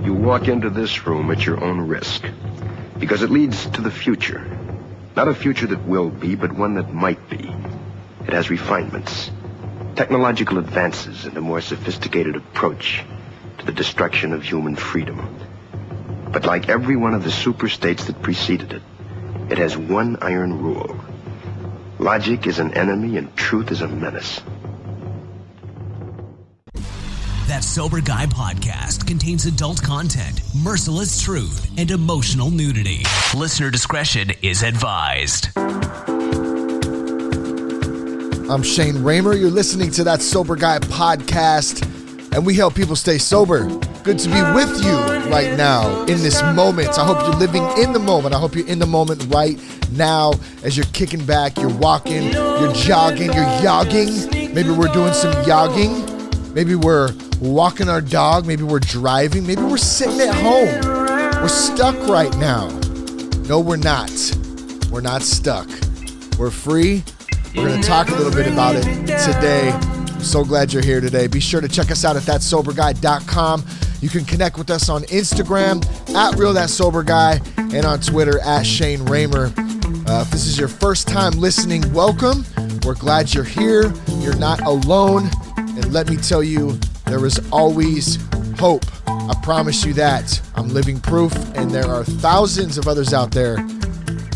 You walk into this room at your own risk, because it leads to the future. Not a future that will be, but one that might be. It has refinements, technological advances, and a more sophisticated approach to the destruction of human freedom. But like every one of the super-states that preceded it, it has one iron rule. Logic is an enemy and truth is a menace. That Sober Guy podcast contains adult content, merciless truth, and emotional nudity. Listener discretion is advised. I'm Shane Raymer. You're listening to That Sober Guy podcast, and we help people stay sober. Good to be with you right now in this moment. I hope you're living in the moment. I hope you're in the moment right now as you're kicking back, you're walking, you're jogging, you're yogging. Maybe we're doing some yogging. Maybe we're walking our dog. Maybe we're driving. Maybe we're sitting at home. We're stuck right now. No, we're not. We're not stuck. We're free. We're going to talk a little bit about it today. I'm so glad you're here today. Be sure to check us out at thatsoberguy.com. You can connect with us on Instagram at RealThatSoberGuy and on Twitter at Shane Raymer. If this is your first time listening, welcome. We're glad you're here. You're not alone. And let me tell you, there is always hope. I promise you that. I'm living proof, and there are thousands of others out there.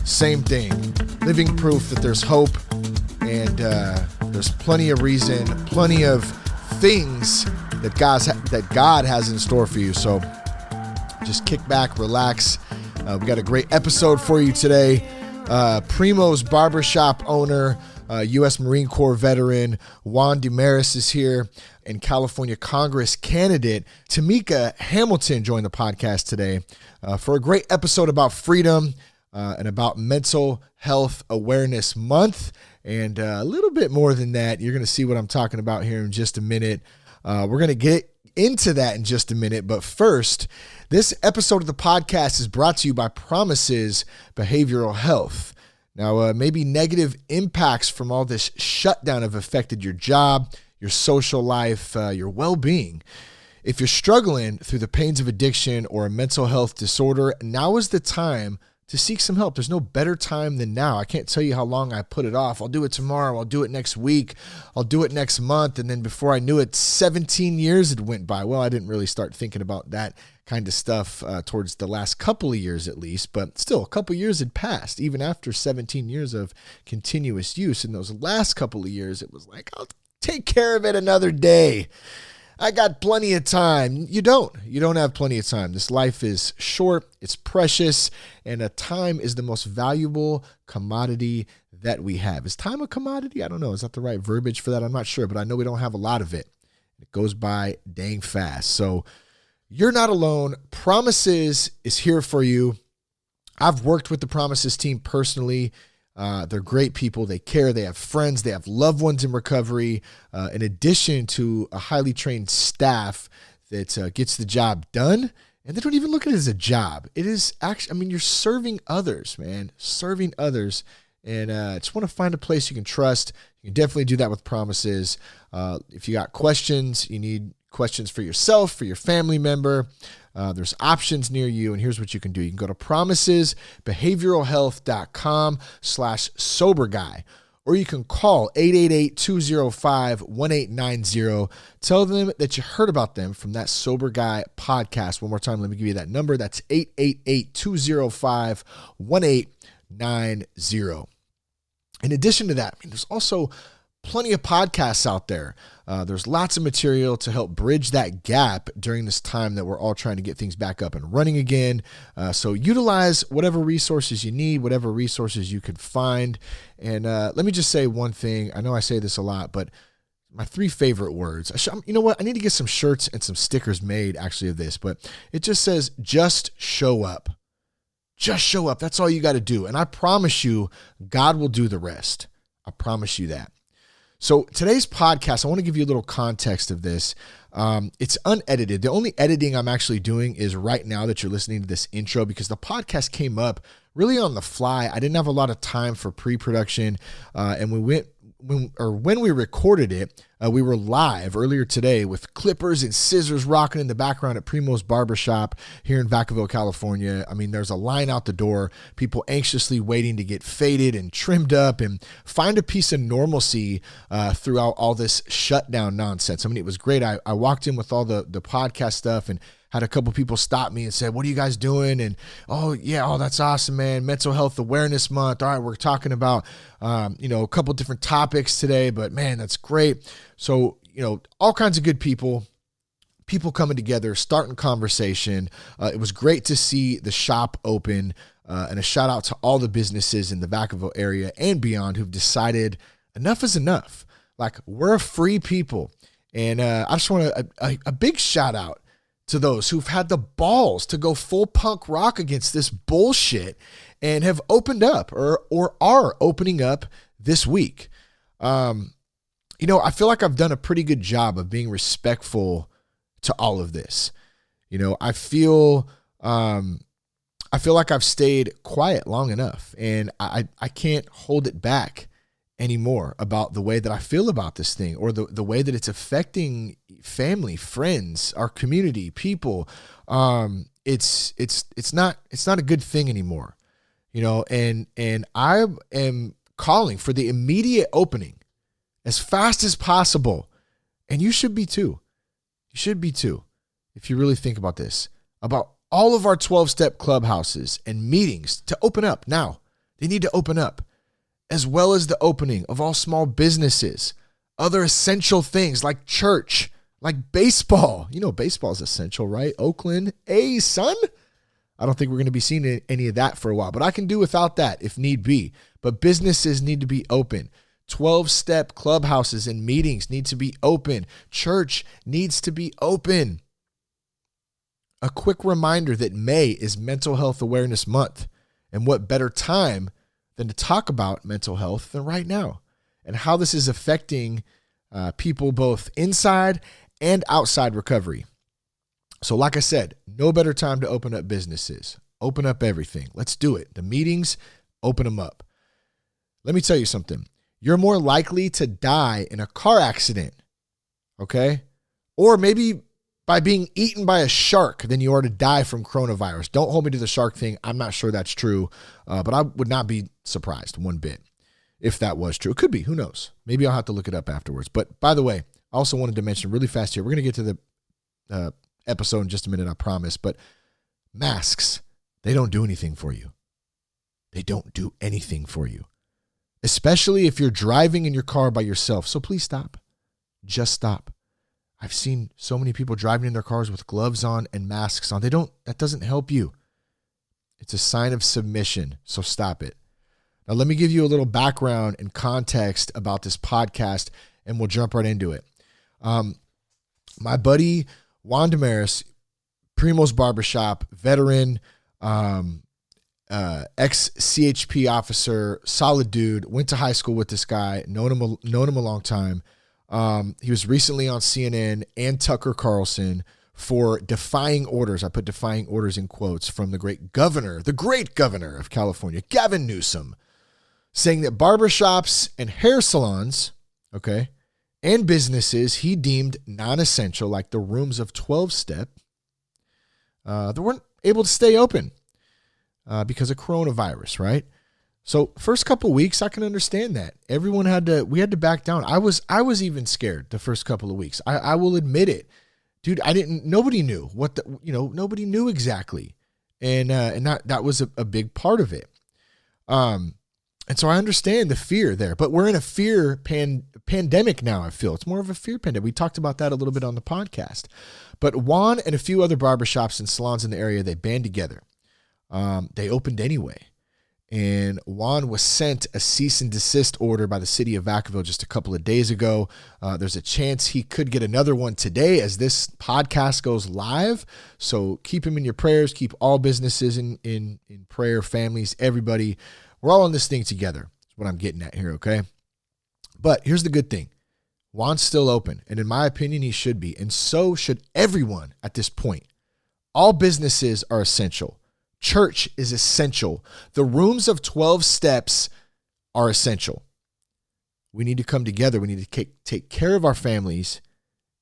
Same thing. Living proof that there's hope, and there's plenty of reason, plenty of things that God has in store for you. So just kick back, relax. We got a great episode for you today. Primos Barbershop owner, U.S. Marine Corps veteran Juan Desmarais is here, and California Congress candidate Tamika Hamilton joined the podcast today for a great episode about freedom and about Mental Health Awareness Month, and a little bit more than that. You're going to see what I'm talking about here in just a minute. We're going to get into that in just a minute, but first, this episode of the podcast is brought to you by Promises Behavioral Health. Now, maybe negative impacts from all this shutdown have affected your job, your social life, your well-being. If you're struggling through the pains of addiction or a mental health disorder, now is the time to seek some help. There's no better time than now. I can't tell you how long I put it off. I'll do it tomorrow. I'll do it next week. I'll do it next month. And then before I knew it, 17 years had went by. Well, I didn't really start thinking about that kind of stuff towards the last couple of years at least, but still a couple of years had passed even after 17 years of continuous use. In those last couple of years, it was like, I'll take care of it another day. I got plenty of time. You don't have plenty of time. This life is short, it's precious, and time is the most valuable commodity that we have. Is time a commodity? I don't know. Is that the right verbiage for that? I'm not sure, but I know we don't have a lot of it. It goes by dang fast. So you're not alone. Promises is here for you. I've worked with the Promises team personally. They're great people. They care. They have friends. They have loved ones in recovery, in addition to a highly trained staff that gets the job done. And they don't even look at it as a job. It is actually, you're serving others, man, serving others. And just want to find a place you can trust. You can definitely do that with Promises. If you got questions, you need questions for yourself, for your family member, there's options near you, and here's what you can do. You can go to promisesbehavioralhealth.com/soberguy, or you can call 888-205-1890. Tell them that you heard about them from That Sober Guy podcast. One more time, let me give you that number. That's 888-205-1890. In addition to that, there's also plenty of podcasts out there. There's lots of material to help bridge that gap during this time that we're all trying to get things back up and running again. So utilize whatever resources you need, whatever resources you can find. And let me just say one thing. I know I say this a lot, but my 3 favorite words. You know what? I need to get some shirts and some stickers made actually of this, but it just says, just show up. Just show up. That's all you got to do. And I promise you, God will do the rest. I promise you that. So today's podcast, I want to give you a little context of this. It's unedited. The only editing I'm actually doing is right now that you're listening to this intro, because the podcast came up really on the fly. I didn't have a lot of time for pre-production, and we went when we recorded it, we were live earlier today with clippers and scissors rocking in the background at Primos Barbershop here in Vacaville, California. I mean, there's a line out the door, people anxiously waiting to get faded and trimmed up and find a piece of normalcy throughout all this shutdown nonsense. I mean, it was great. I walked in with all the podcast stuff and had a couple people stop me and said, "What are you guys doing?" And, "Oh, yeah, oh, that's awesome, man. Mental Health Awareness Month. All right, we're talking about, a couple different topics today, but man, that's great." So, all kinds of good people coming together, starting conversation. It was great to see the shop open, and a shout out to all the businesses in the Vacaville area and beyond who've decided enough is enough. Like, we're a free people. And I just want a big shout out to those who've had the balls to go full punk rock against this bullshit and have opened up or are opening up this week. I feel like I've done a pretty good job of being respectful to all of this. I feel like I've stayed quiet long enough, and I can't hold it back anymore about the way that I feel about this thing, or the way that it's affecting family, friends, our community, people. It's not a good thing anymore, and I am calling for the immediate opening as fast as possible. And you should be too. You should be too. If you really think about this, about all of our 12-step clubhouses and meetings to open up now. They need to open up, as well as the opening of all small businesses, other essential things like church, like baseball. Baseball is essential, right? Oakland, hey, son. I don't think we're going to be seeing any of that for a while, but I can do without that if need be. But businesses need to be open. 12-step clubhouses and meetings need to be open. Church needs to be open. A quick reminder that May is Mental Health Awareness Month. And what better time than to talk about mental health than right now, and how this is affecting people both inside and outside recovery. So like I said, no better time to open up businesses. Open up everything. Let's do it. The meetings, open them up. Let me tell you something. You're more likely to die in a car accident, okay? Or maybe by being eaten by a shark than you are to die from coronavirus. Don't hold me to the shark thing. I'm not sure that's true, but I would not be surprised one bit if that was true. It could be. Who knows? Maybe I'll have to look it up afterwards. But by the way, I also wanted to mention really fast here. We're going to get to the episode in just a minute, I promise. But masks, they don't do anything for you. They don't do anything for you, especially if you're driving in your car by yourself. So please stop. Just stop. I've seen so many people driving in their cars with gloves on and masks on. That doesn't help you. It's a sign of submission. So stop it. Now, let me give you a little background and context about this podcast, and we'll jump right into it. My buddy, Juan Desmarais, Primos Barbershop, veteran, ex-CHP officer, solid dude, went to high school with this guy, known him a long time. He was recently on CNN and Tucker Carlson for defying orders. I put defying orders in quotes from the great governor of California, Gavin Newsom, saying that barbershops and hair salons, okay, and businesses he deemed non-essential, like the rooms of 12-step, they weren't able to stay open because of coronavirus, right? So first couple of weeks, I can understand that. We had to back down. I was even scared the first couple of weeks. I will admit it. Dude, nobody knew nobody knew exactly. And that was a big part of it. And so I understand the fear there, but we're in a fear pandemic now, I feel. It's more of a fear pandemic. We talked about that a little bit on the podcast. But Juan and a few other barbershops and salons in the area, they band together. They opened anyway. And Juan was sent a cease and desist order by the city of Vacaville just a couple of days ago. There's a chance he could get another one today as this podcast goes live. So keep him in your prayers. Keep all businesses in prayer, families, everybody. We're all on this thing together. That's what I'm getting at here, okay? But here's the good thing. Juan's still open, and in my opinion, he should be. And so should everyone at this point. All businesses are essential. Church is essential. The rooms of 12 steps are essential. We need to come together. We need to take care of our families,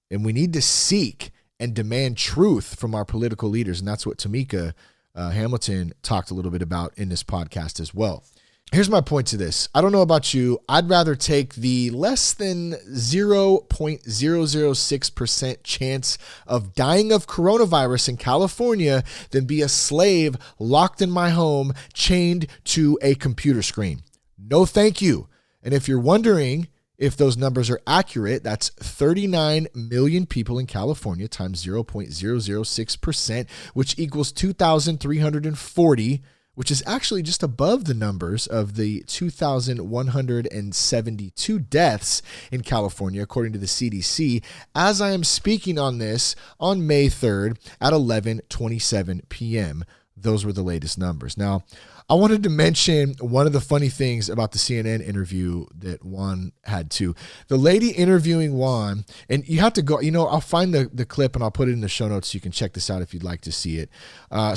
and we need to seek and demand truth from our political leaders. And that's what Tamika Hamilton talked a little bit about in this podcast as well. Here's my point to this. I don't know about you. I'd rather take the less than 0.006% chance of dying of coronavirus in California than be a slave locked in my home, chained to a computer screen. No, thank you. And if you're wondering if those numbers are accurate, that's 39 million people in California times 0.006%, which equals 2,340, which is actually just above the numbers of the 2,172 deaths in California, according to the CDC, as I am speaking on this on May 3rd at 11:27 p.m. Those were the latest numbers. Now, I wanted to mention one of the funny things about the CNN interview that Juan had too. The lady interviewing Juan, and you have to go, I'll find the clip and I'll put it in the show notes so you can check this out if you'd like to see it.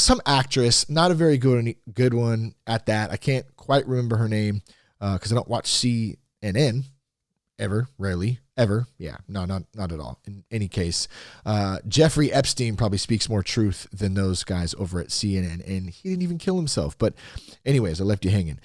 Some actress, not a very good one at that. I can't quite remember her name because I don't watch CNN ever, rarely, ever. Yeah, no, not at all. In any case, Jeffrey Epstein probably speaks more truth than those guys over at CNN, and he didn't even kill himself. But anyways, I left you hanging.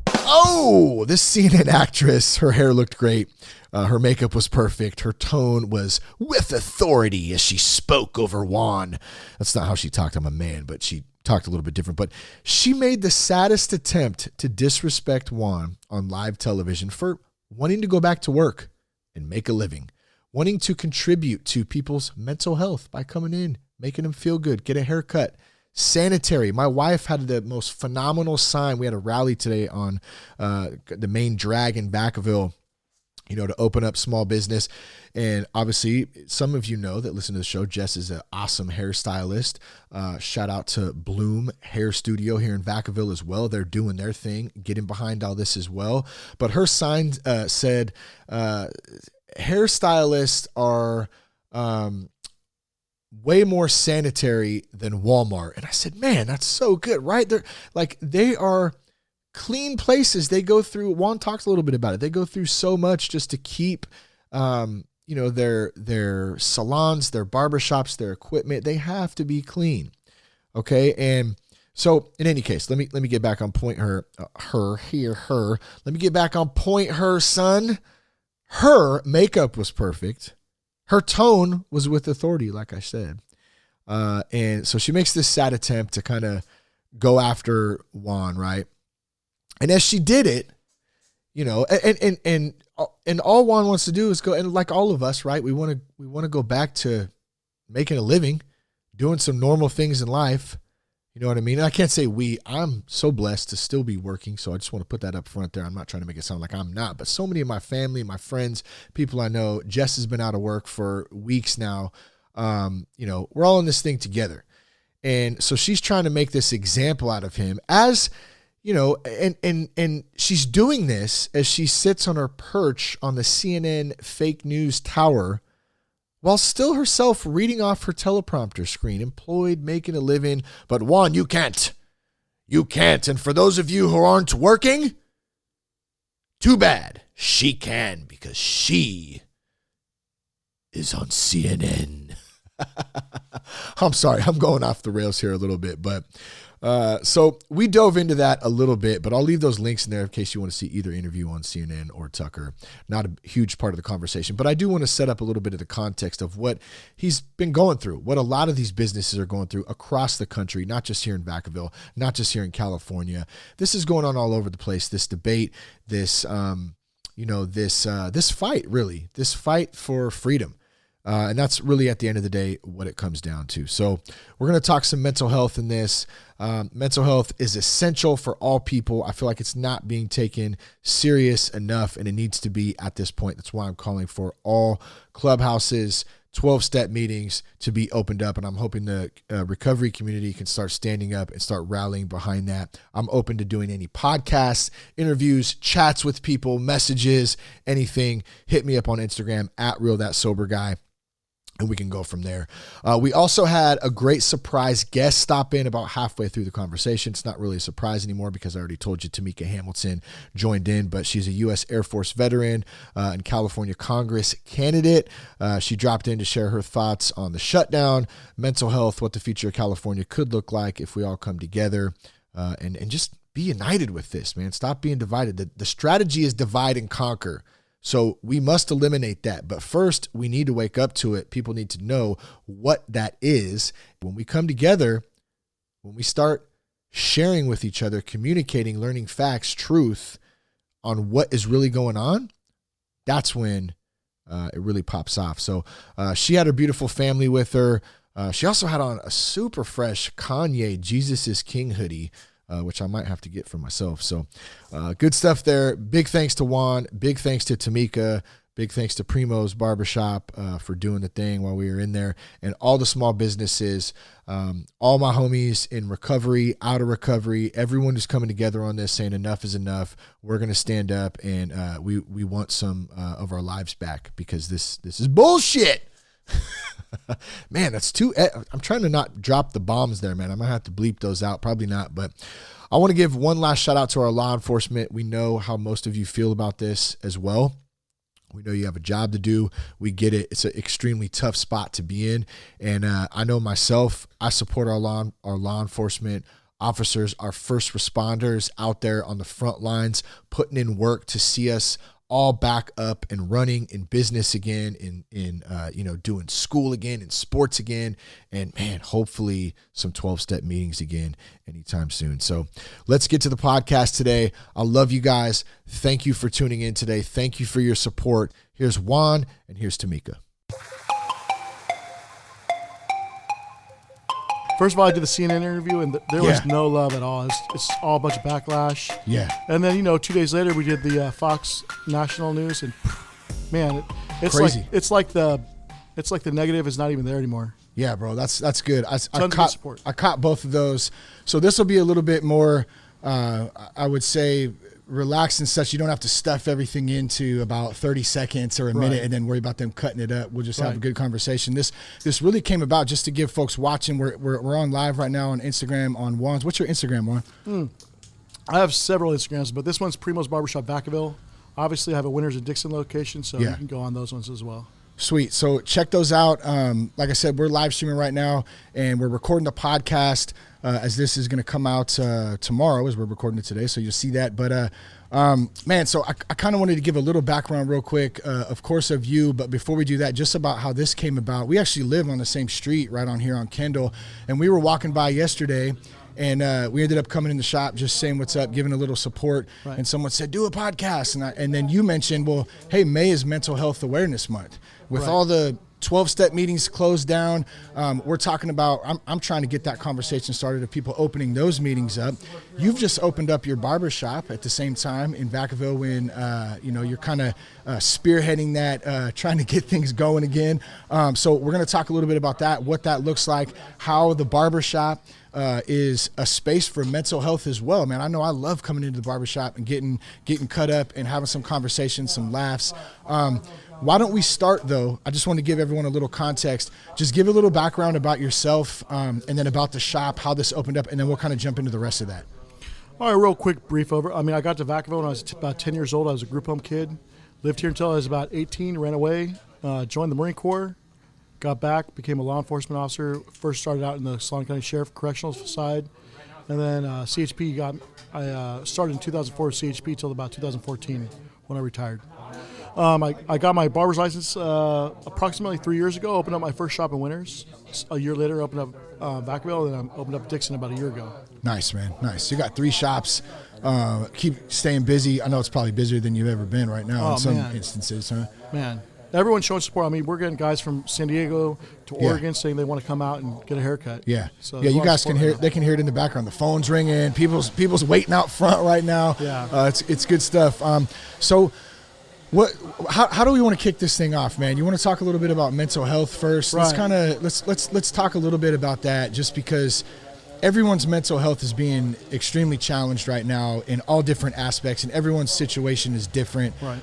Oh, this CNN actress, her hair looked great. Her makeup was perfect. Her tone was with authority as she spoke over Juan. That's not how she talked. I'm a man, but she talked a little bit different. But she made the saddest attempt to disrespect Juan on live television for wanting to go back to work and make a living, wanting to contribute to people's mental health by coming in, making them feel good, get a haircut, sanitary. My wife had the most phenomenal sign. We had a rally today on the main drag in Vacaville, to open up small business. And obviously, some of you know that listen to the show, Jess is an awesome hairstylist. Shout out to Bloom Hair Studio here in Vacaville as well. They're doing their thing, getting behind all this as well. But her sign said, hairstylists are way more sanitary than Walmart. And I said, man, that's so good, right? They are clean places. They go through, Juan talks a little bit about it. They go through so much just to keep, their salons, their barbershops, their equipment. They have to be clean. Okay. And so in any case, let me get back on point. Let me get back on point. Her son, her makeup was perfect. Her tone was with authority, like I said. And so she makes this sad attempt to kind of go after Juan, right? And as she did it, and all Juan wants to do is go, and like all of us, right? We want to go back to making a living, doing some normal things in life. You know what I mean? And I can't say I'm so blessed to still be working. So I just want to put that up front there. I'm not trying to make it sound like I'm not, but so many of my family, my friends, people I know, Jess has been out of work for weeks now. We're all in this thing together. And so she's trying to make this example out of him as, and she's doing this as she sits on her perch on the CNN fake news tower while still herself reading off her teleprompter screen, employed, making a living. But Juan, you can't. You can't. And for those of you who aren't working, too bad. She can, because she is on CNN. I'm sorry, I'm going off the rails here a little bit, but so we dove into that a little bit, but I'll leave those links in there in case you want to see either interview on CNN or Tucker. Not a huge part of the conversation, but I do want to set up a little bit of the context of what he's been going through, what a lot of these businesses are going through across the country, not just here in Vacaville, not just here in California. This is going on all over the place, this debate, this fight, really, this fight for freedom. And that's really, at the end of the day, what it comes down to. So we're going to talk some mental health in this. Mental health is essential for all people. I feel like it's not being taken serious enough, and it needs to be at this point. That's why I'm calling for all clubhouses, 12-step meetings to be opened up. And I'm hoping the recovery community can start standing up and start rallying behind that. I'm open to doing any podcasts, interviews, chats with people, messages, anything. Hit me up on Instagram at RealThatSoberGuy. and we can go from there. We also had a great surprise guest stop in about halfway through the conversation. It's not really a surprise anymore because I already told you Tamika Hamilton joined in, but she's a U.S. Air Force veteran and California Congress candidate. She dropped in to share her thoughts on the shutdown, mental health, what the future of California could look like if we all come together and just be united with this, man. Stop being divided. The strategy is divide and conquer. So we must eliminate that. But first, we need to wake up to it. People need to know what that is. When we come together, when we start sharing with each other, communicating, learning facts, truth on what is really going on, that's when it really pops off. So she had her beautiful family with her. She also had on a super fresh Kanye Jesus is King hoodie, which I might have to get for myself. So good stuff there. Big thanks to Juan. Big thanks to Tamika. Big thanks to Primos Barbershop for doing the thing while we were in there. And all the small businesses, all my homies in recovery, out of recovery, everyone who's coming together on this saying enough is enough. We're going to stand up and we want some of our lives back because this is bullshit. Man, that's I'm trying to not drop the bombs there, man. I might have to bleep those out. Probably not, but I want to give one last shout out to our law enforcement. We know how most of you feel about this as well. We know you have a job to do. We get it. It's an extremely tough spot to be in. And I know myself, I support our law enforcement officers, our first responders out there on the front lines, putting in work to see us all back up and running in business again, in doing school again, in sports again, and man, hopefully some 12-step meetings again anytime soon. So let's get to the podcast today. I love you guys. Thank you for tuning in today. Thank you for your support. Here's Juan and here's Tamika. First of all, I did the CNN interview, and there was no love at all. It's all a bunch of backlash. Yeah. And then 2 days later, we did the Fox National News, and man, it's crazy. It's like the negative is not even there anymore. Yeah, bro, that's good. I caught both of those. So this will be a little bit more, I would say, relaxed and such. You don't have to stuff everything into about 30 seconds or a minute and then worry about them cutting it up. We'll just have a good conversation. This really came about just to give folks watching. We're on live right now on Instagram on Juan's. What's your Instagram, Juan? I have several Instagrams, but this one's Primos Barbershop Vacaville. Obviously, I have a Winners and Dixon location, so you can go on those ones as well. Sweet. So check those out. Like I said, we're live streaming right now, and we're recording the podcast as this is going to come out tomorrow as we're recording it today. So you'll see that. But, man, so I kind of wanted to give a little background real quick, of course, of you. But before we do that, just about how this came about. We actually live on the same street right on here on Kendall, and we were walking by yesterday, and we ended up coming in the shop just saying what's up, giving a little support. Right. And someone said, do a podcast. And then you mentioned, well, hey, May is Mental Health Awareness Month. With all the 12-step meetings closed down, we're talking about, I'm trying to get that conversation started of people opening those meetings up. You've just opened up your barbershop at the same time in Vacaville when, you're kind of spearheading that, trying to get things going again. So we're going to talk a little bit about that, what that looks like, how the barbershop is a space for mental health as well, man. I know I love coming into the barbershop and getting cut up and having some conversations, some laughs. Why don't we start, though? I just want to give everyone a little context. Just give a little background about yourself and then about the shop, how this opened up, and then we'll kind of jump into the rest of that. All right, real quick brief over. I mean, I got to Vacaville when I was about 10 years old. I was a group home kid. Lived here until I was about 18, ran away, joined the Marine Corps, got back, became a law enforcement officer. First started out in the Solano County Sheriff Correctional side. And then CHP I started in 2004 with CHP until about 2014 when I retired. I got my barber's license approximately 3 years ago, opened up my first shop in Winners. A year later, opened up Vacaville, and I opened up Dixon about a year ago. Nice, man. Nice. You got 3 shops. Keep staying busy. I know it's probably busier than you've ever been right now in some instances, huh? Man, everyone's showing support. I mean, we're getting guys from San Diego to Oregon saying they want to come out and get a haircut. Yeah. So you guys can hear it. They can hear it in the background. The phone's ringing. People's waiting out front right now. Yeah. It's good stuff. So how do we want to kick this thing off, man? You want to talk a little bit about mental health first? Right. Let's talk a little bit about that, just because everyone's mental health is being extremely challenged right now in all different aspects, and everyone's situation is different. Right.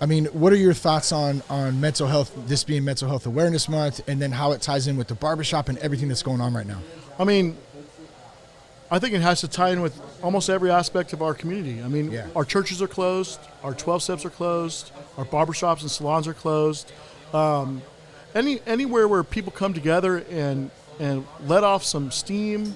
I mean, what are your thoughts on mental health, this being Mental Health Awareness Month, and then how it ties in with the barbershop and everything that's going on right now? I mean, I think it has to tie in with almost every aspect of our community. I mean, our churches are closed, our 12 steps are closed, our barbershops and salons are closed. Anywhere where people come together and let off some steam,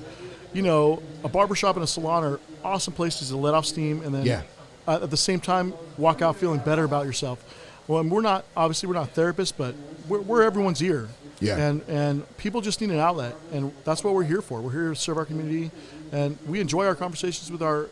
you know, a barbershop and a salon are awesome places to let off steam and then at the same time walk out feeling better about yourself. Well, and we're not therapists, but we're everyone's ear. Yeah. And people just need an outlet, and that's what we're here for. We're here to serve our community, and we enjoy our conversations with our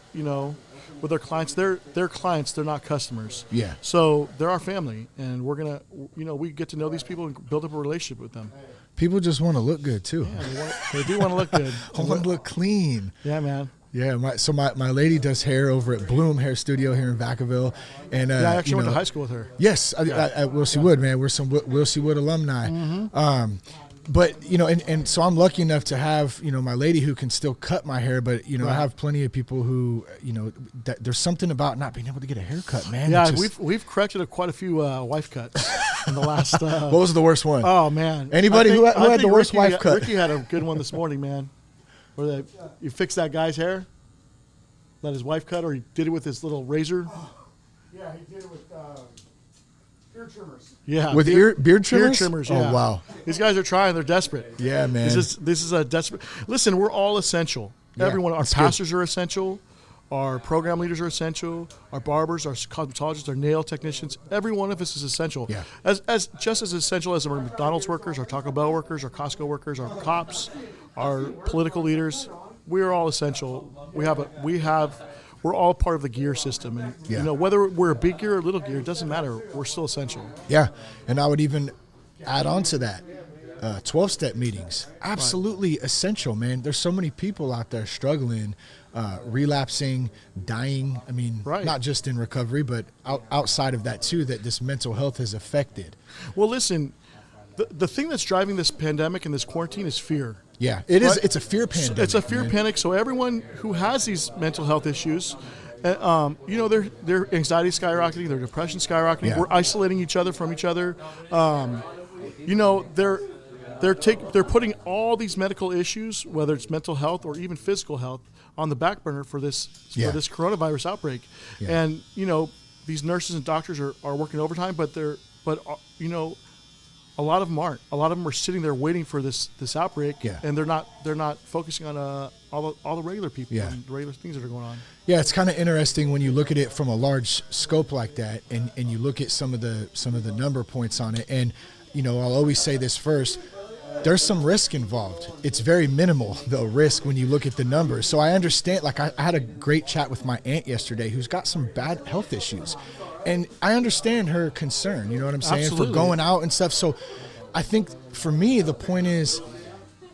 clients. They're clients, they're not customers. Yeah. So they're our family, and we're gonna, we get to know these people and build up a relationship with them. People just want to look good too. Yeah, they do want to look good. I want to look clean. Yeah, man. Yeah, my lady does hair over at Bloom Hair Studio here in Vacaville, and I actually went to high school with her. Yes, I Wilsey Wood, man. We're some Wilsey Wood alumni. Mm-hmm. But and so I'm lucky enough to have my lady who can still cut my hair, but I have plenty of people who that there's something about not being able to get a haircut, man. Yeah, we've corrected quite a few wife cuts in the last. What was the worst one? Oh man, anybody who had the worst wife cut? Ricky had a good one this morning, man. Where you fixed that guy's hair, let his wife cut, or he did it with his little razor. Yeah, he did it with beard trimmers. Yeah, with beard trimmers. Beard trimmers. Yeah. Oh wow, these guys are trying. They're desperate. Yeah, man. This is a desperate. Listen, we're all essential. Yeah, everyone. Our pastors are essential. Our program leaders are essential. Our barbers, our cosmetologists, our nail technicians. Every one of us is essential. Yeah. As just as essential as our McDonald's workers, our Taco Bell workers, our Costco workers, our cops, our political leaders. We are all essential. We're all part of the gear system, and whether we're a big gear or a little gear, it doesn't matter. We're still essential. Yeah, and I would even add on to that. 12-step meetings, absolutely essential, man. There's so many people out there struggling, relapsing, dying. I mean, not just in recovery, but outside of that too, that this mental health has affected. Well, listen, the thing that's driving this pandemic and this quarantine is fear. Yeah, it is. It's a fear pandemic. It's a fear panic. So everyone who has these mental health issues, their anxiety skyrocketing, their depression skyrocketing. Yeah. We're isolating each other from each other. They're putting all these medical issues, whether it's mental health or even physical health, on the back burner for this coronavirus outbreak. Yeah. And these nurses and doctors are working overtime, but a lot of them aren't. A lot of them are sitting there waiting for this outbreak, and they're not focusing on all the regular people and the regular things that are going on. Yeah, it's kind of interesting when you look at it from a large scope like that, and you look at some of the number points on it. And I'll always say this first: there's some risk involved. It's very minimal, though, risk when you look at the numbers. So I understand. Like I had a great chat with my aunt yesterday, who's got some bad health issues. And I understand her concern, you know what I'm saying, for going out and stuff. So I think for me, the point is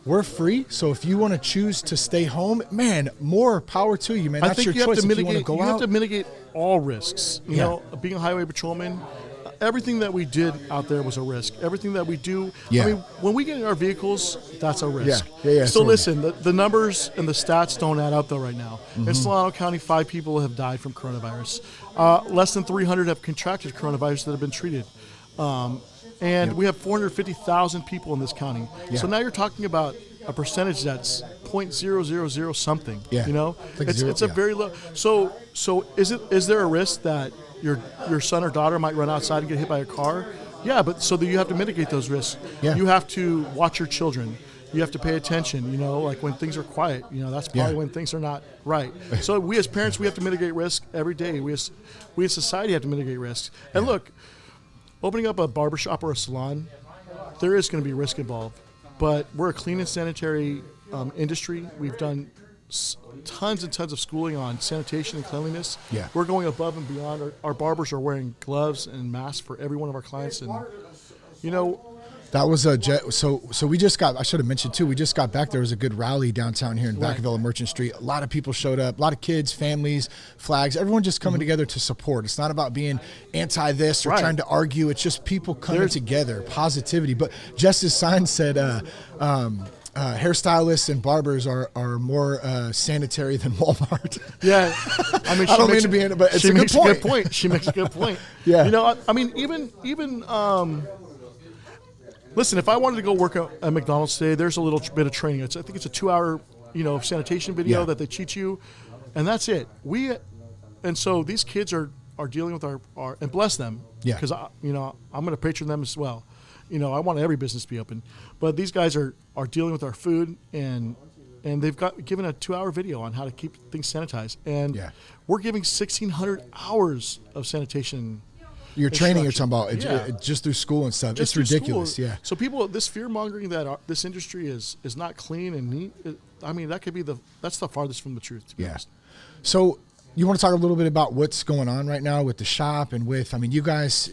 we're free. So if you want to choose to stay home, man, more power to you, man. That's your choice if you want to go out. You have to mitigate all risks. You know, being a highway patrolman, everything that we did out there was a risk. Everything that we do, I mean, when we get in our vehicles, that's a risk. So listen, the numbers and the stats don't add up though right now. In Solano County, 5 people have died from coronavirus. Less than 300 have contracted coronavirus that have been treated. And we have 450,000 people in this county. So now you're talking about a percentage that's 0.000 something. You know, it's a very low. So is there a risk that your son or daughter might run outside and get hit by a car? Yeah, but so that you have to mitigate those risks. You have to watch your children. You have to pay attention, you know, like when things are quiet, you know, that's probably when things are not right. So we as parents, we have to mitigate risk every day. We as society have to mitigate risks. And look, opening up a barbershop or a salon, there is going to be risk involved. But we're a clean and sanitary industry. We've done tons and tons of schooling on sanitation and cleanliness. We're going above and beyond. Our barbers are wearing gloves and masks for every one of our clients. And, you know, that was so we just got, I should have mentioned too, we just got back. There was a good rally downtown here in Vacaville and Merchant Street. A lot of people showed up, a lot of kids, families, flags, everyone just coming together to support. It's not about being anti this or trying to argue. It's just people coming together, positivity. But Justice Sign said, hairstylists and barbers are more sanitary than Walmart. Yeah, I mean, I don't mean to be in it, but it's she a makes good point. a good point. She makes a good point. Yeah. You know, I mean, even listen, if I wanted to go work at McDonald's today, there's a little bit of training. I think it's a 2-hour, sanitation video that they teach you, and that's it. And so these kids are dealing with our and bless them. Yeah. Because I'm going to patron them as well. I want every business to be open, but these guys are dealing with our food, and they've given a 2-hour video on how to keep things sanitized, and we're giving 1,600 hours of sanitation. Your training you're talking about, just through school and stuff. It's ridiculous. School. Yeah. So people, this fear mongering that this industry is not clean and neat. I mean, that could be that's the farthest from the truth. To be honest. So you want to talk a little bit about what's going on right now with the shop and you guys,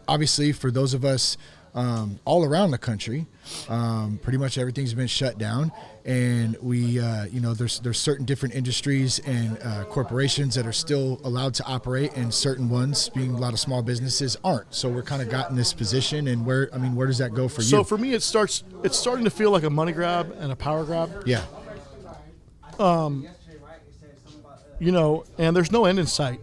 obviously for those of us all around the country, pretty much everything's been shut down, and we, there's certain different industries and corporations that are still allowed to operate, and certain ones, being a lot of small businesses, aren't. So we're kind of got in this position, and where does that go for you? So for me, it's starting to feel like a money grab and a power grab. Yeah. And there's no end in sight.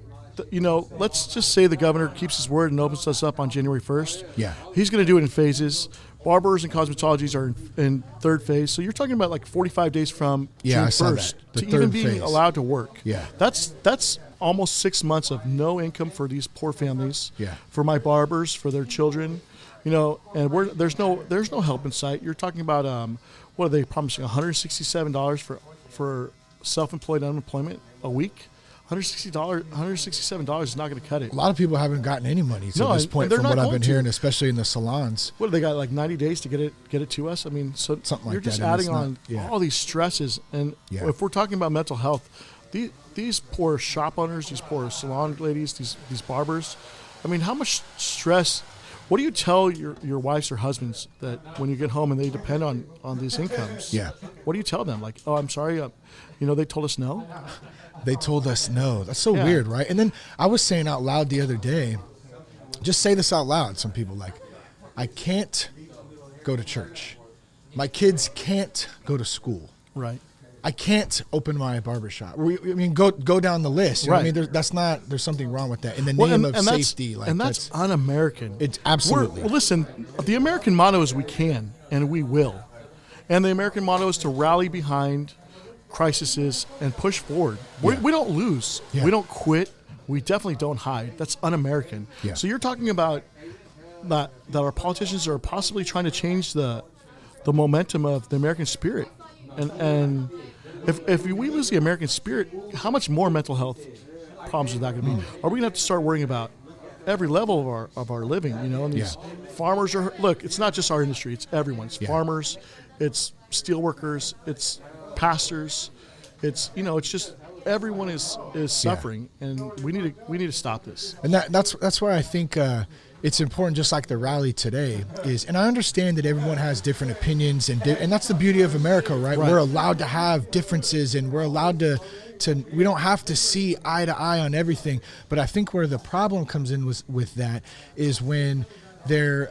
Let's just say the governor keeps his word and opens us up on January 1st. Yeah. He's going to do it in phases. Barbers and cosmetologies are in third phase. So you're talking about like 45 days from June 1st to even being allowed to work. Yeah. That's almost 6 months of no income for these poor families. Yeah. For my barbers, for their children, and there's no help in sight. You're talking about what are they promising? $167 for self-employed unemployment a week. $167 is not going to cut it. A lot of people haven't gotten any money to this point, from what I've been hearing, especially in the salons. What, they got like 90 days to get it to us? I mean, so something like you're that. just adding on all these stresses. And if we're talking about mental health, these poor shop owners, these poor salon ladies, these barbers, I mean, how much stress? What do you tell your wives or husbands that when you get home and they depend on these incomes? Yeah. What do you tell them? Like, oh, I'm sorry, they told us no. They told us no. That's so weird, right? And then I was saying out loud the other day, just say this out loud. Some people I can't go to church. My kids can't go to school. Right. I can't open my barbershop. Go down the list. You know what I mean? There's something wrong with that. In the name of safety. That's un-American. It's absolutely. Listen, the American motto is we can and we will. And the American motto is to rally behind crises and push forward. We don't lose. Yeah. We don't quit. We definitely don't hide. That's un-American. Yeah. So you're talking about that our politicians are possibly trying to change the momentum of the American spirit. And if we lose the American spirit, how much more mental health problems is that going to be? Are we going to have to start worrying about every level of our living? And these farmers it's not just our industry; it's everyone's. Farmers, it's steel workers, it's pastors, it's just everyone is suffering, and we need to stop this. And that's why I think it's important, just like the rally today is. And I understand that everyone has different opinions, and that's the beauty of America, right? We're allowed to have differences, and we're allowed to we don't have to see eye to eye on everything. But I think where the problem comes in with that is when they're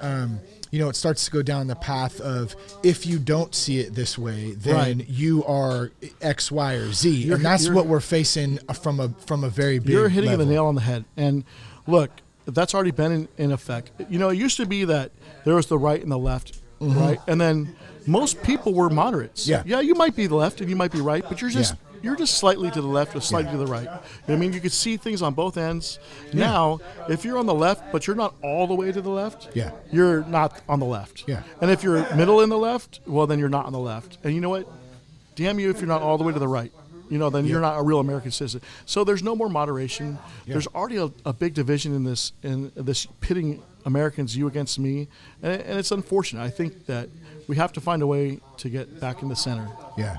it starts to go down the path of, if you don't see it this way, then you are X, Y, or Z. And that's what we're facing from a very big You're hitting level. the nail on the head. And look, that's already been in effect. It used to be that there was the right and the left, right? And then most people were moderates. Yeah, you might be the left and you might be right, but you're just slightly to the left or slightly to the right. You could see things on both ends. Now, if you're on the left, but you're not all the way to the left, you're not on the left. Yeah. And if you're middle in the left, well, then you're not on the left. And you know what? Damn you if you're not all the way to the right. Then you're not a real American citizen. So there's no more moderation. Yeah. There's already a big division in this pitting Americans, you against me, and it's unfortunate. I think that we have to find a way to get back in the center. Yeah.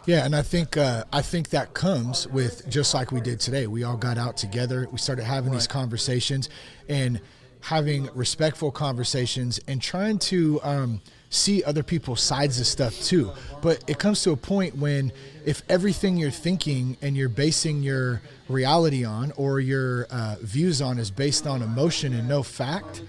Yeah, and I think that comes with, just like we did today. We all got out together. We started having these conversations and having respectful conversations and trying to see other people's sides of stuff too. But it comes to a point when, if everything you're thinking and you're basing your reality on, or your views on, is based on emotion and no fact,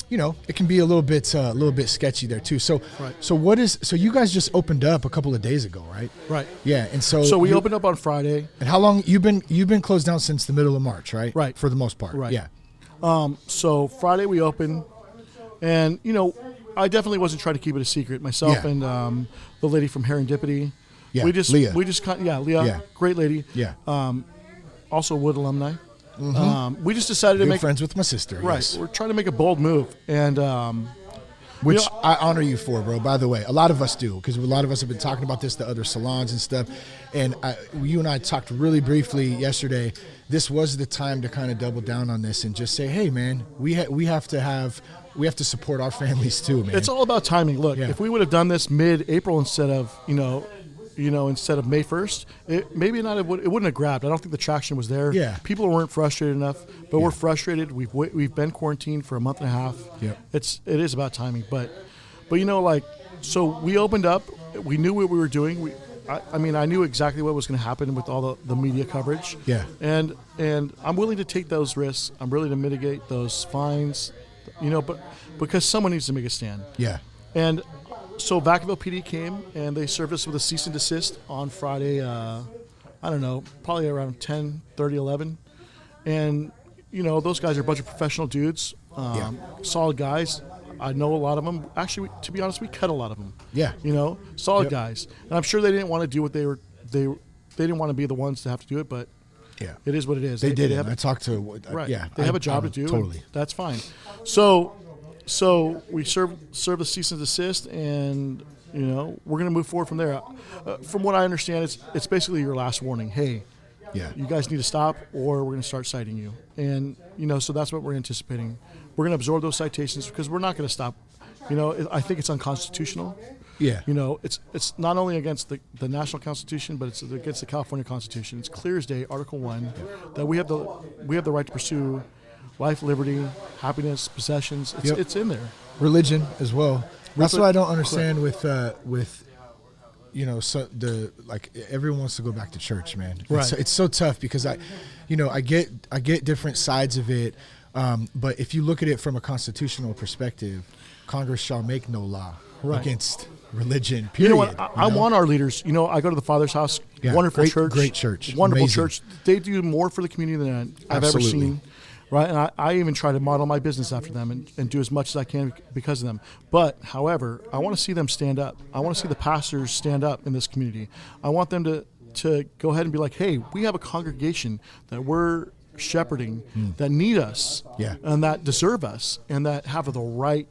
it can be a little bit sketchy there too. So, so you guys just opened up a couple of days ago, right? Right. Yeah, and so we opened up on Friday. And how long you've been closed down since the middle of March, right? Right. For the most part. Right. Yeah. So Friday we opened, and I definitely wasn't trying to keep it a secret. Myself and the lady from Serendipity. Yeah. Leah. Leah. Yeah. Great lady. Yeah. Also Wood alumni. We just decided to make friends with my sister. Right. Yes. We're trying to make a bold move, and which I honor you for, bro. By the way, a lot of us do, because a lot of us have been talking about this to other salons and stuff. And you and I talked really briefly yesterday. This was the time to kind of double down on this and just say, hey, man, we have to support our families too, man. It's all about timing. Look, if we would have done this mid-April instead of instead of May 1st, it wouldn't have grabbed. I don't think the traction was there. Yeah. People weren't frustrated enough, but we're frustrated. We've been quarantined for a month and a half. Yep. It is about timing, but so we opened up. We knew what we were doing. I knew exactly what was going to happen with all the media coverage. Yeah. And I'm willing to take those risks. I'm willing to mitigate those fines, but because someone needs to make a stand. Yeah. And so Vacaville PD came, and they served us with a cease and desist on Friday, I don't know, probably around 10, 30, 11. And, those guys are a bunch of professional dudes, solid guys. I know a lot of them. Actually, to be honest, we cut a lot of them. Yeah. Solid guys. And I'm sure they didn't want to do what they didn't want to be the ones to have to do it, but it is what it is. They did it. I talked to They have a job to do. Totally. That's fine. So we serve the cease and desist, and we're going to move forward from there. From what I understand, it's basically your last warning. Hey, you guys need to stop, or we're going to start citing you. And so that's what we're anticipating. We're going to absorb those citations because we're not going to stop. I think it's unconstitutional. Yeah. It's not only against the national constitution, but it's against the California Constitution. It's clear as day, Article 1, that we have the right to pursue life, liberty, happiness, possessions. It's in there. Religion as well. That's what I don't understand with everyone wants to go back to church, man. Right. It's so tough because I get different sides of it, but if you look at it from a constitutional perspective, Congress shall make no law against religion. Period. You know what? I want our leaders. I go to the Father's House. Yeah, wonderful church. Great church. Wonderful Amazing. church. They do more for the community than I've ever seen. Right, and I even try to model my business after them and do as much as I can because of them. But, however, I want to see them stand up. I want to see the pastors stand up in this community. I want them to go ahead and be like, hey, we have a congregation that we're shepherding that need us and that deserve us and that have the right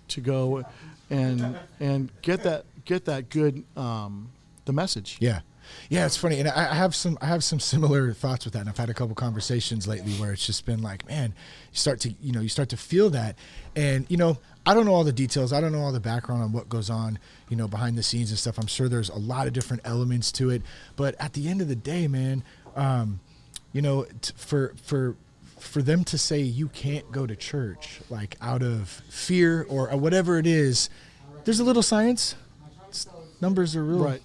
to go and get that good the message. Yeah, it's funny, and I have some similar thoughts with that. And I've had a couple conversations lately where it's just been like, man, you start to feel that, and I don't know all the details, I don't know all the background on what goes on, behind the scenes and stuff. I'm sure there's a lot of different elements to it, but at the end of the day, man, for them to say you can't go to church like out of fear or whatever it is, there's a little science. Numbers are real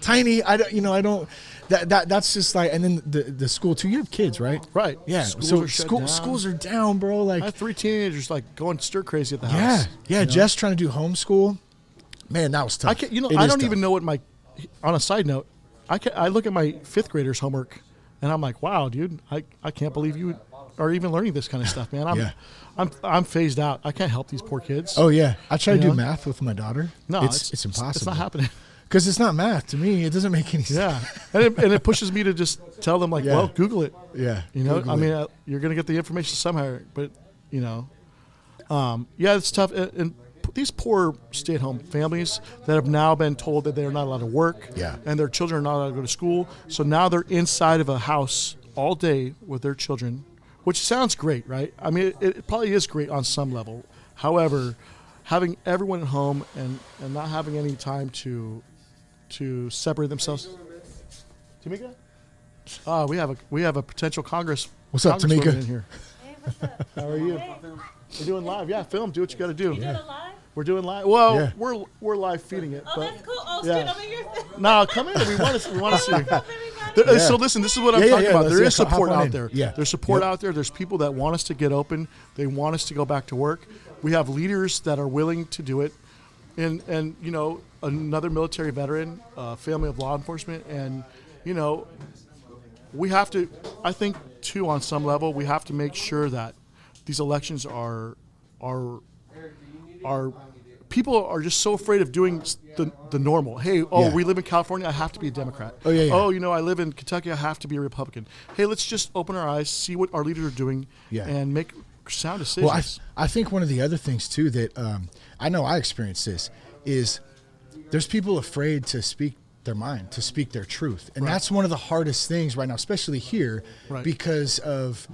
tiny. I don't. That's just like, and then the school too. You have kids, right? Right. Yeah. Schools are down, bro. Like I have 3 teenagers like going stir crazy at the house. Yeah. Just trying to do homeschool. Man, that was tough. I don't even know what on a side note, I look at my 5th graders' homework, and I'm like, wow, dude, I can't believe you are even learning this kind of stuff, man. I'm phased out. I can't help these poor kids. Oh yeah, I try to do math with my daughter. No, it's impossible. It's not happening. Because it's not math to me. It doesn't make any sense. Yeah, and it pushes me to just tell them well, Google it. Yeah, you're gonna get the information somehow, but it's tough. And these poor stay-at-home families that have now been told that they're not allowed to work, and their children are not allowed to go to school, so now they're inside of a house all day with their children. Which sounds great, right? I mean, it probably is great on some level. However, having everyone at home and not having any time to separate themselves. Tamika? We have a potential Congress. What's up, Tamika? In here. Hey, what's up? How are you? We're doing live. Yeah, film. Do what you got to do. You doing it live? We're doing live. Well, we're live feeding it. Oh, but that's cool. Oh, yeah. straight over here. No, come in. We want to see you. Very So listen, this is what I'm talking about. There is support out there. Yeah. There's support out there. There's people that want us to get open. They want us to go back to work. We have leaders that are willing to do it. And you know, another military veteran, family of law enforcement, and you know, we have to. I think too, on some level, we have to make sure that these elections are people are just so afraid of doing the normal. Hey, we live in California, I have to be a Democrat. Oh, yeah. Oh, you know, I live in Kentucky, I have to be a Republican. Hey, let's just open our eyes, see what our leaders are doing, and make sound decisions. Well, I think one of the other things too that I know I experienced this is there's people afraid to speak their mind, to speak their truth, and that's one of the hardest things right now, especially here, because of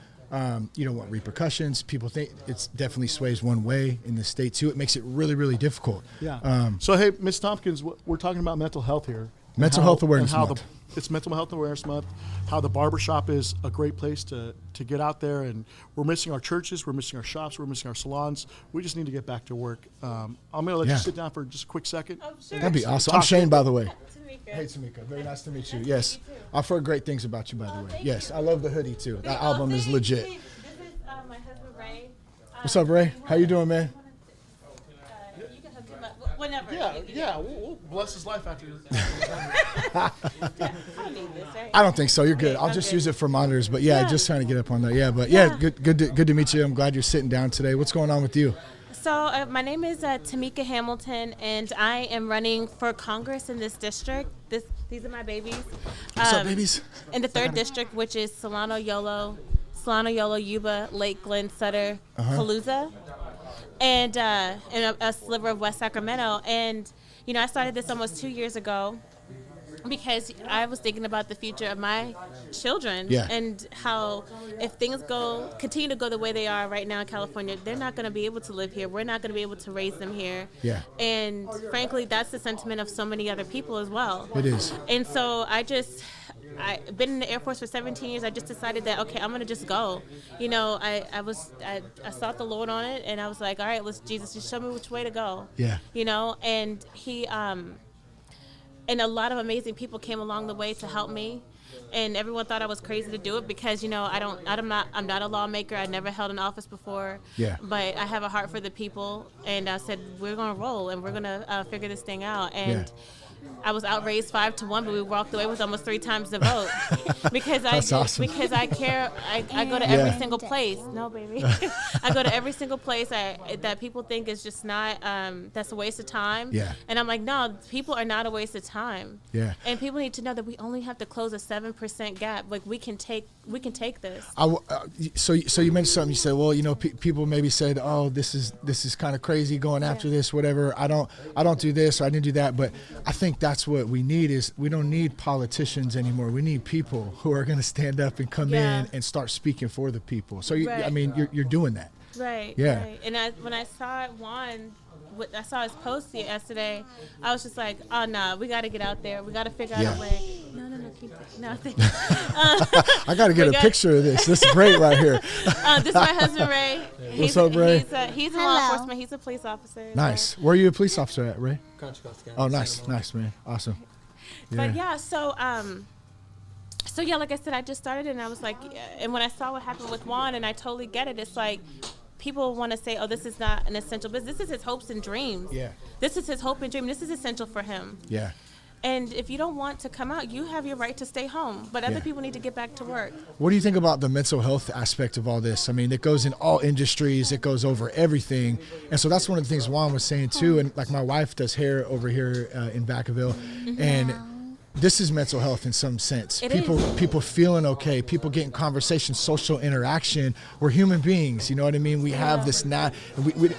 you know what repercussions. People think it's definitely sways one way in the state too. It makes it really, really difficult. Yeah. So hey, Ms. Tompkins, we're talking about mental health here. Mental Health Awareness Month. It's Mental Health Awareness Month. How the barbershop is a great place to get out there, and we're missing our churches, we're missing our shops, we're missing our salons. We just need to get back to work. I'm going to let you sit down for just a quick second. Oh, sure. That'd be awesome. I'm Shane, by the way. Tamika. Hey, Tamika. Very nice to meet you. Yes. I've heard great things about you, by the way. Yes. I love the hoodie, too. That album is legit. This is my husband, Ray. What's up, Ray? How you doing, man? You can hook him up whenever. Yeah, we'll bless his life after I don't need this, right? I don't think so. You're good. I'll just use it for monitors. But yeah, just trying to get up on that. Yeah, but yeah, good to meet you. I'm glad you're sitting down today. What's going on with you? So my name is Tamika Hamilton, and I am running for Congress in this district. These are my babies. What's up, babies? In the 3rd district, which is Solano, Yolo, Yuba, Lake, Glen, Sutter, Calusa, and a sliver of West Sacramento. And, you know, I started this almost 2 years ago because I was thinking about the future of my children and how if things continue to go the way they are right now in California, they're not going to be able to live here. We're not going to be able to raise them here. Yeah. And frankly, that's the sentiment of so many other people as well. It is. And so I've been in the Air Force for 17 years. I just decided that, okay, I'm going to just go. You know, I sought the Lord on it, and I was like, all right, Jesus, just show me which way to go. Yeah. You know, and he, and a lot of amazing people came along the way to help me. And everyone thought I was crazy to do it because, you know, I'm not a lawmaker. I never held an office before. Yeah. But I have a heart for the people, and I said we're going to roll and we're going to figure this thing out. And I was outraised 5-1, but we walked away with almost 3 times the vote because because I care. I go to every single place. No, baby. I go to every single place that people think is just not. That's a waste of time. Yeah. And I'm like, no, people are not a waste of time. Yeah. And people need to know that we only have to close a 7% gap. Like we can take this. So you mentioned something. You said, well, you know, people maybe said, oh, this is kind of crazy going after this, whatever. I don't do this, or I didn't do that. But I think that's what we need is we don't need politicians anymore. We need people who are going to stand up and come in and start speaking for the people. So I mean, you're doing that. Right. Yeah. Right. And when I saw Juan, I saw his post yesterday, I was just like, oh no, we got to get out there. We got to figure out a way. No, keep it. No, thank you. I got to get a picture of this. This is great right here. This is my husband, Ray. What's up, Ray? He's in law enforcement. He's a police officer. Nice. Where are you a police officer at, Ray? Oh, nice, man. Awesome. But so like I said, I just started and I was like, and when I saw what happened with Juan, and I totally get it. It's like people want to say, oh, this is not an essential business. This is his hopes and dreams. Yeah. This is his hope and dream. This is essential for him. Yeah. And if you don't want to come out, you have your right to stay home. But other people need to get back to work. What do you think about the mental health aspect of all this? I mean, it goes in all industries. It goes over everything. And so that's one of the things Juan was saying, too. And, like, my wife does hair over here in Vacaville. And this is mental health in some sense. People feeling okay, people getting conversation, social interaction. We're human beings, you know what I mean? We have this I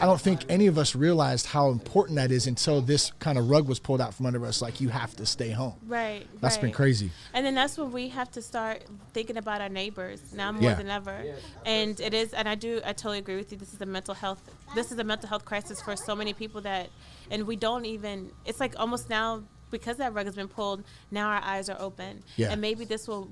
don't think any of us realized how important that is until this kind of rug was pulled out from under us, like you have to stay home. Right. That's been crazy. And then that's when we have to start thinking about our neighbors now more than ever. And it is, and I totally agree with you. This is a mental health crisis for so many people and we don't even, it's like almost now because that rug has been pulled, now our eyes are open. Yeah. And maybe this will,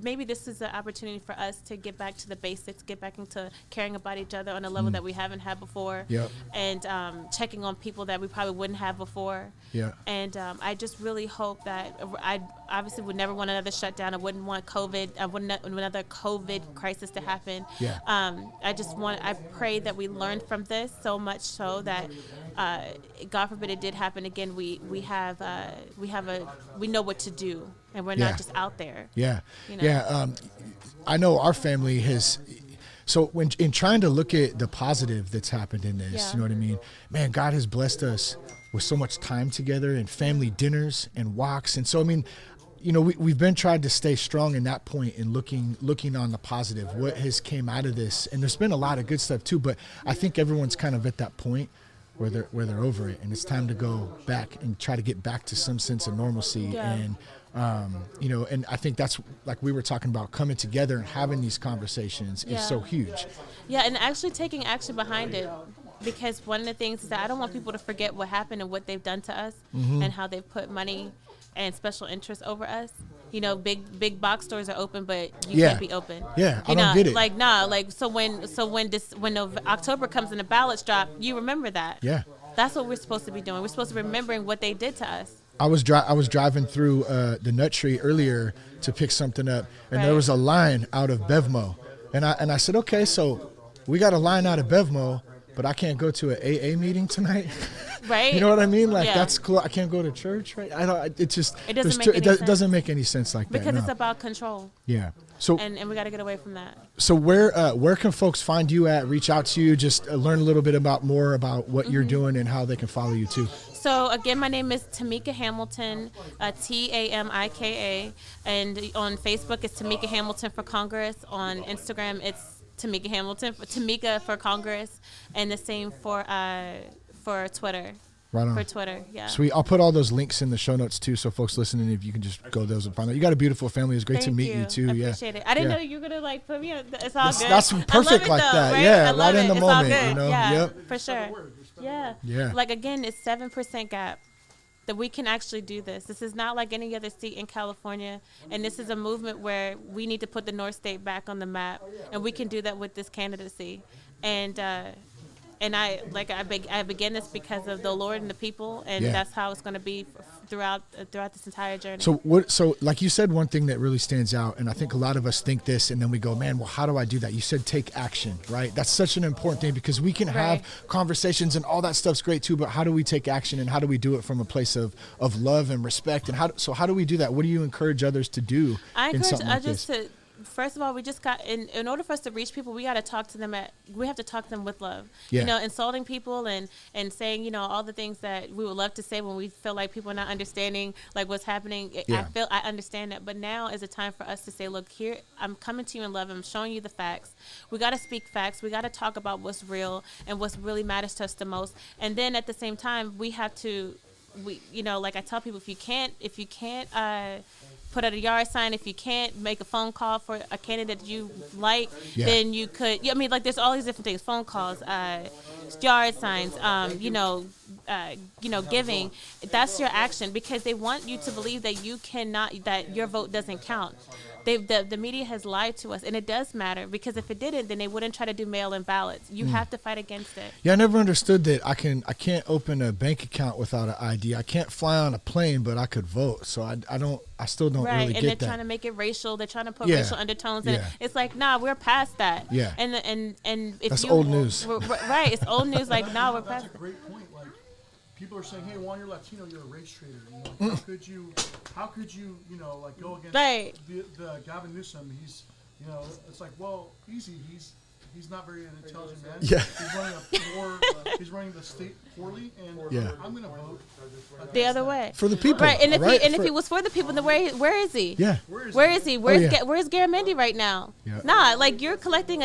maybe this is an opportunity for us to get back to the basics, get back into caring about each other on a level that we haven't had before. Yep. And checking on people that we probably wouldn't have before. Yeah. And I just really hope that I obviously would never want another shutdown. I wouldn't want COVID. I wouldn't want another COVID crisis to happen. Yeah. I pray that we learned from this so much so that, God forbid it did happen again, we know what to do, and we're not just out there. Yeah. You know? Yeah. I know our family has. So when in trying to look at the positive that's happened in this, you know what I mean? Man, God has blessed us with so much time together and family dinners and walks. And so, I mean, you know, we've been trying to stay strong in that point and looking on the positive, what has came out of this. And there's been a lot of good stuff too, but I think everyone's kind of at that point where they're over it, and it's time to go back and try to get back to some sense of normalcy. Yeah. And you know, and I think that's, like we were talking about, coming together and having these conversations is so huge. Yeah, and actually taking action behind it. Because one of the things is that I don't want people to forget what happened and what they've done to us, and how they've put money and special interests over us. You know, big box stores are open, but you can't be open. Yeah, I don't get it. Like, nah, like, so when October comes and the ballots drop, you remember that. Yeah. That's what we're supposed to be doing. We're supposed to be remembering what they did to us. I was driving through the Nut Tree earlier to pick something up, and there was a line out of Bevmo, and I said, okay, so we got a line out of Bevmo, but I can't go to an AA meeting tonight. Right. You know what I mean? Like, that's cool. I can't go to church, right? It doesn't make any sense like that. Because it's about control. Yeah. So and we got to get away from that. So where can folks find you at? Reach out to you, just learn a little bit more about what you're doing and how they can follow you too. So again, my name is Tamika Hamilton, Tamika, and on Facebook it's Tamika Hamilton for Congress. On Instagram it's Tamika Hamilton, Tamika for Congress, and the same for Twitter. Right on. For Twitter, yeah. Sweet. I'll put all those links in the show notes too, so folks listening, if you can just go those and find out. You got a beautiful family. It's great to meet you too. I appreciate it. I didn't know you were gonna like put me on. It's all good. That's perfect like though, that. Right? Yeah, right in the it's moment. All good. You know. Yeah, Yep. for sure. Yeah. Yeah. Like again, it's 7% gap. That we can actually do this. This is not like any other state in California, and this is a movement where we need to put the North State back on the map, and we can do that with this candidacy. And I began this because of the Lord and the people, and that's how it's going to be throughout this entire journey. So like you said, one thing that really stands out, and I think a lot of us think this, and then we go, man, well, how do I do that? You said take action, right? That's such an important thing, because we can have conversations and all that stuff's great too, but how do we take action, and how do we do it from a place of love and respect? And how do we do that? What do you encourage others to do? I encourage others to. First of all, we just got in order for us to reach people, we got to talk to them we have to talk to them with love. Yeah. You know, insulting people and saying, you know, all the things that we would love to say when we feel like people are not understanding like what's happening. I understand that, but now is a time for us to say, look, here, I'm coming to you in love. I'm showing you the facts. We got to speak facts. We got to talk about what's real and what's really matters to us the most. And then at the same time, we have to, you know, like I tell people, if you can't put out a yard sign, if you can't make a phone call for a candidate that you like, then you could. I mean, like there's all these different things: phone calls, yard signs, giving. That's your action, because they want you to believe that you cannot, that your vote doesn't count. The media has lied to us, and it does matter, because if it didn't, then they wouldn't try to do mail-in ballots. You have to fight against it. Yeah, I never understood that. I can't open a bank account without an ID. I can't fly on a plane, but I could vote. So I still don't really get that. And they're trying to make it racial. They're trying to put racial undertones in it. It's like, nah, we're past that. Yeah. And if that's old news. Right, it's old news. Like, nah, we're past. That's a great point. Like, people are saying, hey, Juan, you're Latino, you're a race traitor. You know, how could you, you know, like go against the Gavin Newsom? He's, you know, it's like, well, easy. He's not very an intelligent man. Yeah. He's running the state poorly, and I'm going to vote the other way for the people. Right, and if he was for the people, then where is he? Yeah. Where is he? Where's Garamendi right now? Yeah. Nah, like you're collecting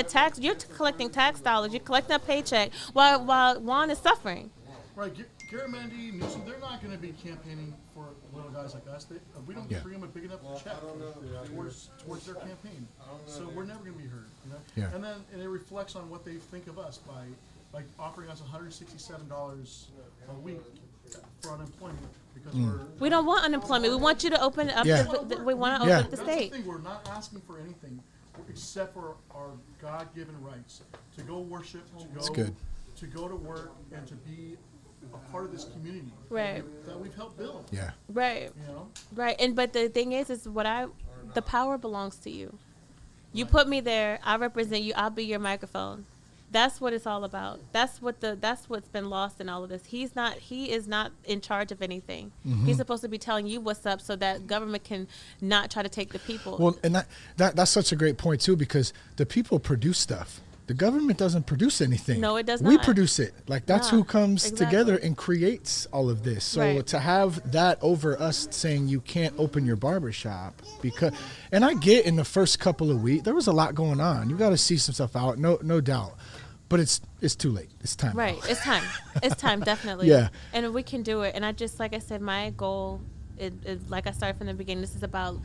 collecting tax dollars. You're collecting a paycheck while Juan is suffering. Right. Garamendi, Newsom, they're not going to be campaigning for little guys like us. We don't bring them a big enough check towards their campaign. So we're never going to be heard. You know? Yeah. And it reflects on what they think of us by offering us $167 a week for unemployment. because we don't want unemployment. We want you to open up. We want to open up the state. That's the thing. We're not asking for anything except for our God-given rights to go worship, to go to work, and to be a part of this community that we've helped build. Yeah. Right. You know? Right. But the thing is the power belongs to you. You put me there. I represent you. I'll be your microphone. That's what it's all about. That's what's been lost in all of this. He is not in charge of anything. Mm-hmm. He's supposed to be telling you what's up so that government can not try to take the people. Well, and that's such a great point too, because the people produce stuff. The government doesn't produce anything. No, it does not. We produce it. Like that's who comes together and creates all of this. So to have that over us saying you can't open your barbershop and I get in the first couple of weeks, there was a lot going on. You got to see some stuff out. No doubt. But it's too late. It's time. Right. It's time. It's time, definitely. Yeah. And we can do it. And I just, like I said, my goal is like I started from the beginning. This is about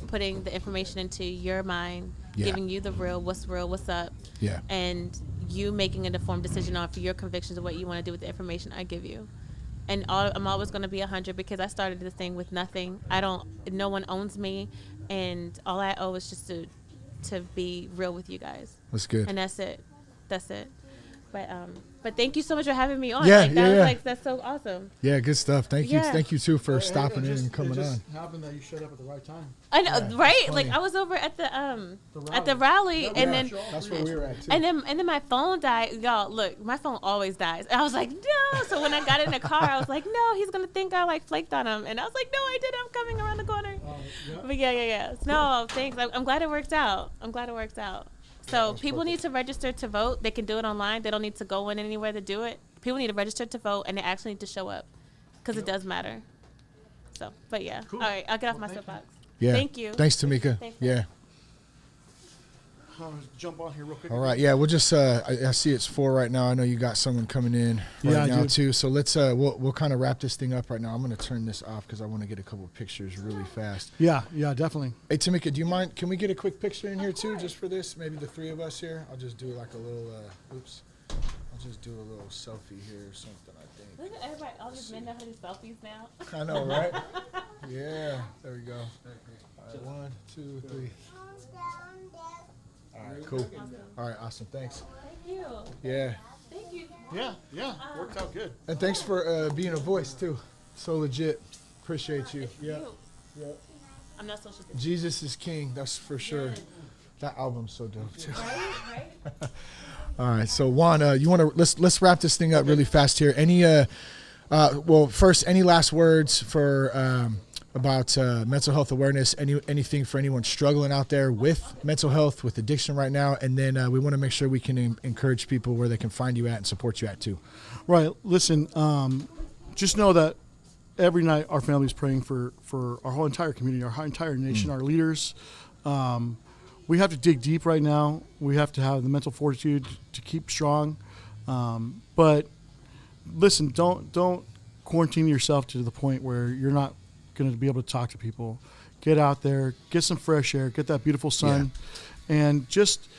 putting the information into your mind, giving you the real, what's up. Yeah. And you making an informed decision on for your convictions of what you want to do with the information I give you. And I'm always going to be 100 because I started this thing with nothing. No one owns me. And all I owe is just to be real with you guys. That's good. And that's it. But thank you so much for having me on. That's so awesome. Yeah, good stuff. Thank you too for stopping in and coming on. It just happened that you showed up at the right time. I know, right? Like I was over at the rally, and then that's where we were at too. And then my phone died. Y'all, look, my phone always dies. And I was like, no. So when I got in the car, I was like, no, he's gonna think I like flaked on him. And I was like, no, I didn't. I'm coming around the corner. But yeah. No, thanks. I'm glad it worked out. So people need to register to vote. They can do it online. They don't need to go in anywhere to do it. People need to register to vote, and they actually need to show up because it does matter. So, but yeah. Cool. All right, I'll get off my soapbox. Yeah. Thank you. Thanks, Tamika. Yeah. I'll jump on here real quick. All right. Yeah, we'll just I see it's 4 right now. I know you got someone coming in right now too. So let's we'll kind of wrap this thing up right now. I'm going to turn this off because I want to get a couple of pictures really fast. Yeah, definitely. Hey, Tamika, do you mind? Can we get a quick picture in here too, just for this? Maybe the 3 of us here. I'll just do like a little. I'll just do a little selfie here or something. I think. Look at everybody. All these men know how to do selfies now. I know, right? Yeah. There we go. All right, 1, 2, 3. All right, cool. All right, awesome. Thanks. Thank you. Yeah. Thank you. Yeah. Worked out good. And thanks for being a voice, too. So legit. Appreciate you. Yeah. I'm not social distance. Jesus is King, that's for sure. Yeah. That album's so dope, too. Right? All right, so Juan, you want to let's wrap this thing up really fast here. Any first, any last words for about mental health awareness, anything for anyone struggling out there with mental health, with addiction right now, and then we want to make sure we can encourage people where they can find you at and support you at too. Right. Listen, just know that every night our family is praying for our whole entire community, our entire nation, our leaders. We have to dig deep right now. We have to have the mental fortitude to keep strong. But listen, don't quarantine yourself to the point where you're not going to be able to talk to people. Get out there, get some fresh air, get that beautiful sun, and just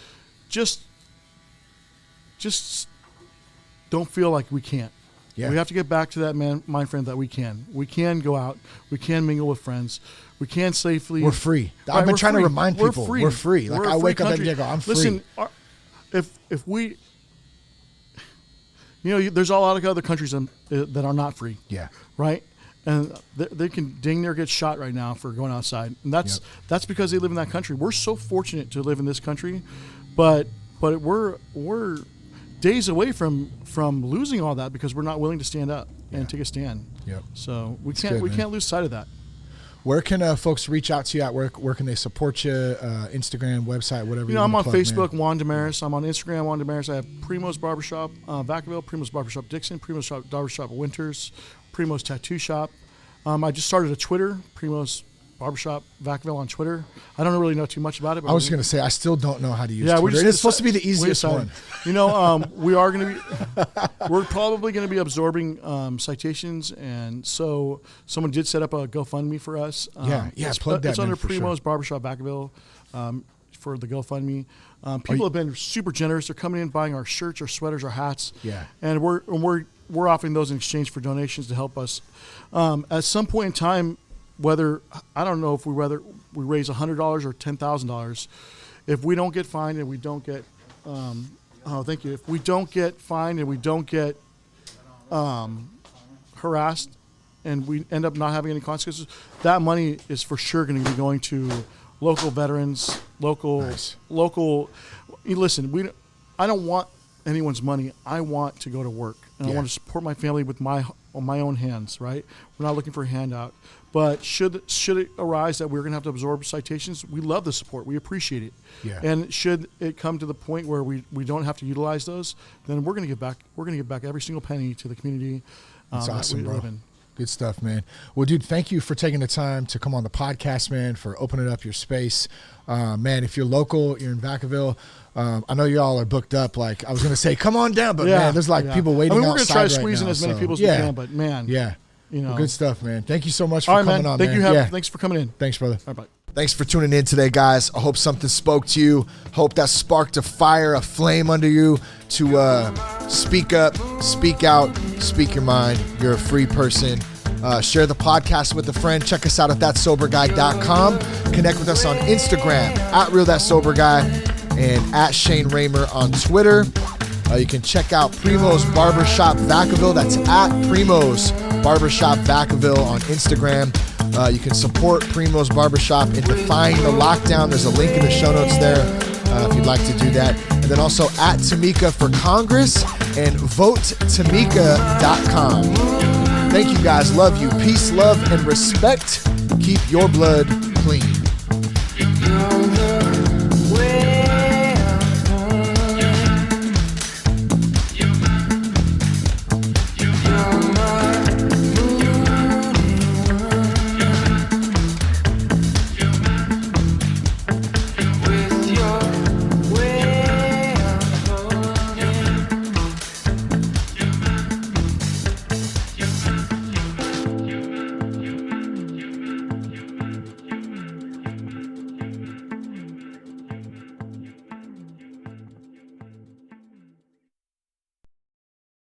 don't feel like we can't. Yeah. We have to get back to that mind frame that we can. We can go out. We can mingle with friends. We can safely. We're free. Right, I've been trying to remind people we're free. Like I wake up every day and go, I'm free. Listen, if we, there's a lot of other countries that are not free. Yeah. Right. And they can dang near get shot right now for going outside, and that's because they live in that country. We're so fortunate to live in this country, but we're days away from losing all that because we're not willing to stand up and take a stand. Yep. So we can't lose sight of that. Where can folks reach out to you at? Where can they support you? Instagram, website, whatever. I'm on Facebook, Juan Desmarais. I'm on Instagram, Juan Desmarais. I have Primos Barbershop, Vacaville, Primos Barbershop Dixon, Primos Barbershop Winters, Primos Tattoo Shop. I just started a Twitter, Primos Barbershop Vacaville on Twitter. I don't really know too much about it. But I was just going to say, I still don't know how to use Twitter. It's supposed to be the easiest one. We're probably going to be absorbing citations, and so someone did set up a GoFundMe for us. Plug that. It's under Primos Barbershop Vacaville for the GoFundMe. People have been super generous. They're coming in, buying our shirts, our sweaters, our hats. Yeah. And we're we're offering those in exchange for donations to help us. At some point in time, whether I don't know if we raise $100 or $10,000, if we don't get fined and we don't get thank you. If we don't get fined and we don't get harassed, and we end up not having any consequences, that money is for sure going to be going to local veterans, local. Listen, I don't want anyone's money. I want to go to work, and I want to support my family with my own hands. Right? We're not looking for a handout. But should it arise that we're going to have to absorb citations, we love the support. We appreciate it. Yeah. And should it come to the point where we don't have to utilize those, then we're going to give back. We're going to give back every single penny to the community. That's awesome, bro. Good stuff, man. Well, dude, thank you for taking the time to come on the podcast, man, for opening up your space. Man, if you're local, you're in Vacaville, I know y'all are booked up. Like, I was going to say, come on down, but man, there's people waiting outside. We're going to try to squeeze in as many people as we can, but man. Yeah. Well, good stuff, man. Thank you so much for coming on, man. Thanks for coming in. Thanks, brother. All right, bye. Thanks for tuning in today, guys. I hope something spoke to you. Hope that sparked a fire, a flame under you to speak up, speak out, speak your mind. You're a free person. Share the podcast with a friend. Check us out at thatsoberguy.com. Connect with us on Instagram at RealThatSoberGuy and at Shane Raymer on Twitter. You can check out Primos Barbershop Vacaville. That's at Primos Barbershop Vacaville on Instagram. You can support Primos Barbershop in Defying the Lockdown. There's a link in the show notes there if you'd like to do that. And then also at Tamika for Congress and votetamika.com. Thank you guys. Love you. Peace, love, and respect. Keep your blood clean.